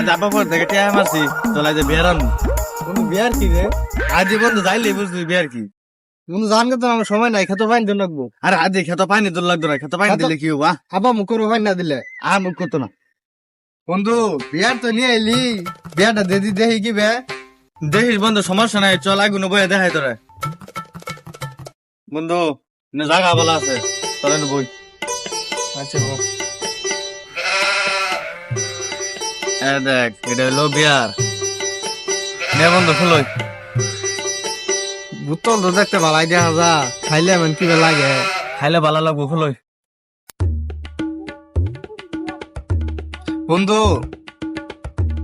যাবা পর থেকে টিয়া মারছি তোলা যে বিয়ারান বন্ধু বিয়ার কি রে? আজ বন্ধু যাইলে বুঝবি বিয়ার কি বন্ধু জান তো আমার সময় নাই, খেতে পাইনি তো লাগবো। আর আজ খেতে পাইনি তোর লাগতো না খেতে পাইনি দিলে কি হবা আবার মুখ করবো পাই না দিলে। মুখ করতো না বন্ধু বিয়ার তো নিয়ে এলি, বিয়ারটা দিদি দেখি কি বে? দেখিস বন্ধু সমস্যা নাই চল আগুন বয়ে দেখাই তোরে বন্ধু না জায়গা বলা আছে চলেন বই আচ্ছা বল। দেখ এটা হলো বিয়ার নে বন্ধু খুলই বোতল তো দেখতে ভালাই দেখা যা, খাইলে এমন কি বে লাগে? খাইলে ভালো লাগবো খুলই বন্ধু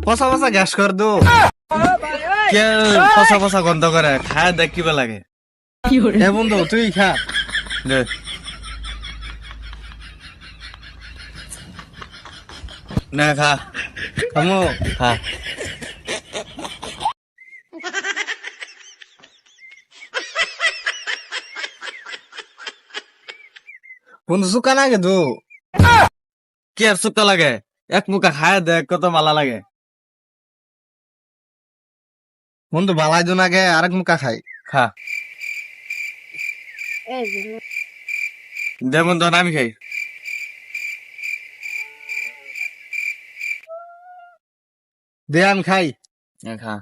পচা পচা গ্যাস কর দো। কে ফসা ফসা গন্ধ করে খায় দেখ কিবা লাগে এ বন্ধু তুই খা। দে না খা খামো। খা বন্ধু সুকা না গে দো। কি আর সুক্তা লাগে এক মুখা খায় দেখ কত মালা লাগে বন্ধু ভালাই দো না গে, আরেক মুখা খাই। খা দে বন্ধু আমি খাই দে আমি খাই। খা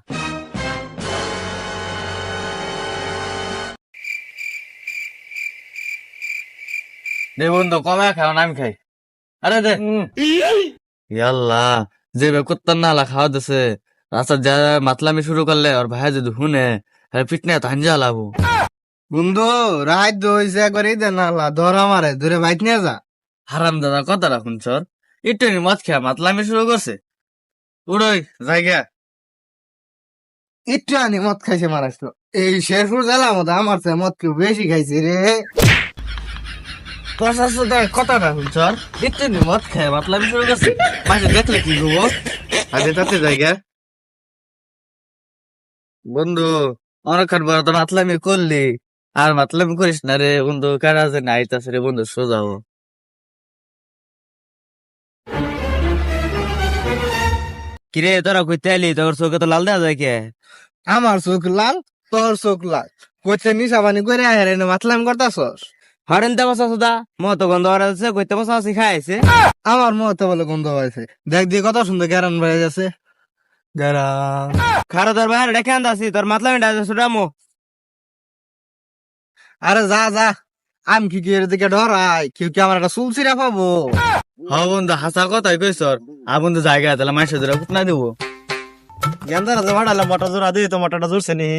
দে বন্ধু কমে খাও আমি খাই আরে দে ইয়াল্লা যে কুত্তার নালা খাওয়া দিছে রাস্তা যা মাতলামি শুরু করলে আর ভাই যদি শুনে পিটনে তাঞ্জা লাভো বন্ধু রাত দইছে একবার এই দে নালা ধরা মারে ধরে বাইক নিয়ে যা। হারাম দাদা কথা রাখুন চর একটু মদ খেয়া মাতলামি শুরু করছে উড়ই জায়গা একটু আনি মদ খাইছে মারাইছিল। এই শেরপুর জেলার মধ্যে আমার চেয়ে মদ কেউ বেশি খাইছে রে। প্রশাস কথা রাখুন চর একটু মদ খেয়ে মাতলামি শুরু করছে মাঝে দেখলে কি করবো আগে তাতে জায়গা বন্ধু অনেকক্ষণ বড় তো মাতলামি করলি আর মাতলামি করিস না রে বন্ধু কারা যে নাইতাছে রে বন্ধু সোজাও কিরে তোরা কইতে আলি তোর চোখে তো লাল দেওয়া যায় কে আমার চোখ লাল, তোর চোখ লাল, কইতে নিশা পানি করে আহে মাতলাম করতাছস। হরেন দেবো সুদা মতো গন্ধ আছে কইতে বসা আছে খাইছে আমার মতো বলে গন্ধ হয়েছে। দেখ দিয়ে কত সুন্দর গ্যারান বেড়ে যাচ্ছে। গ্যারান খারো তোর বাইরে রেখে আনতাছি তোর মাতলামি ডাইছে সুদামো আরে যা যা, আমি কি কি এর দিকে ডরাই? কেউ কি আমার একটা চুল ছিঁড়া পাবো? হ্যাঁ বন্ধু হাসা কথাই কইস বন্ধু জায়গা তাহলে মাইসে ধরে কুটনা দেবো গেন্দারা যে ভাড়ালাম মোটা জোড়া দিই তো মোটাটা জোরছে নি।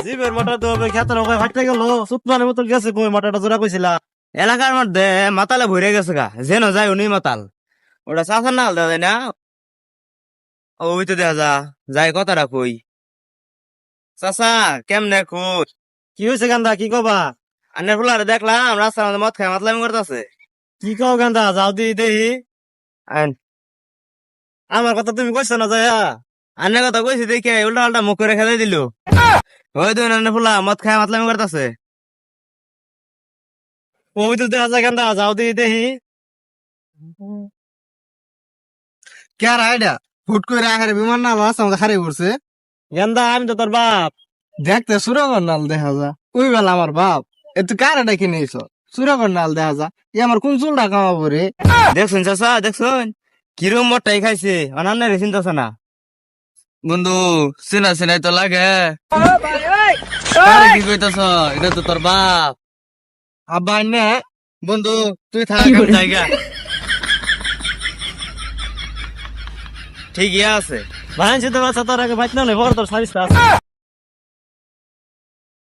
জিবের মোটা তো খেতের ওখানে ফাটতে গেল, সুতমানের মতো গেছে কই মোটাটা জোড়া কইছিলা। এলাকার মধ্যে মাতালে ভরে গেছে গা যেন যায় উনি মাতাল ওটা চাষার নাল দেওয়া যায় না ওই তো দেখা যা যাই কথাটা কই চাষা কেমনে খুশ কি হয়েছে গান্দা, কি কবা? আন্নের ফুলারে দেখলাম রাস্তার মধ্যে মদ খায় মাতলামি করতেছে কি কও গান্দা, যাও দি দেহি। আইন আমার কথা তুমি কইছো না যায়া? আন্নের কথা কইছি দেখে উল্টা পাল্টা মুখ করে খেলে দিল ওই দুই আন্নের ফুলা মদ খায় মাতলামি করতেছে ওই তো দেখা যায় গান্দা, যাও দি দেহি। কে রাইডা হুট করে আখারে বিমান না বাস আমাদের খারে পড়ছে। গান্দা আমি তো তোর বাপ, দেখতে সুরগর নাল দেখা যা। ওই বেলা আমার বাপ এত কার এটা কিনেছ, সুরগর নাল দেখা যা। ই আমার কোন চুলটা কামাবো রে? দেখছুন চাষা দেখছুন কিরম মদটাই খাইছে অনান্নের চিন্তাছে না বন্ধু চিনা চিনাই তো লাগে কি কইতাছ এটা তো তোর বাপ আব্বা নে বন্ধু তুই থাক জায়গা ঠিকই আছে ভাই তোর আগে বাইক না বড় তোর সারিস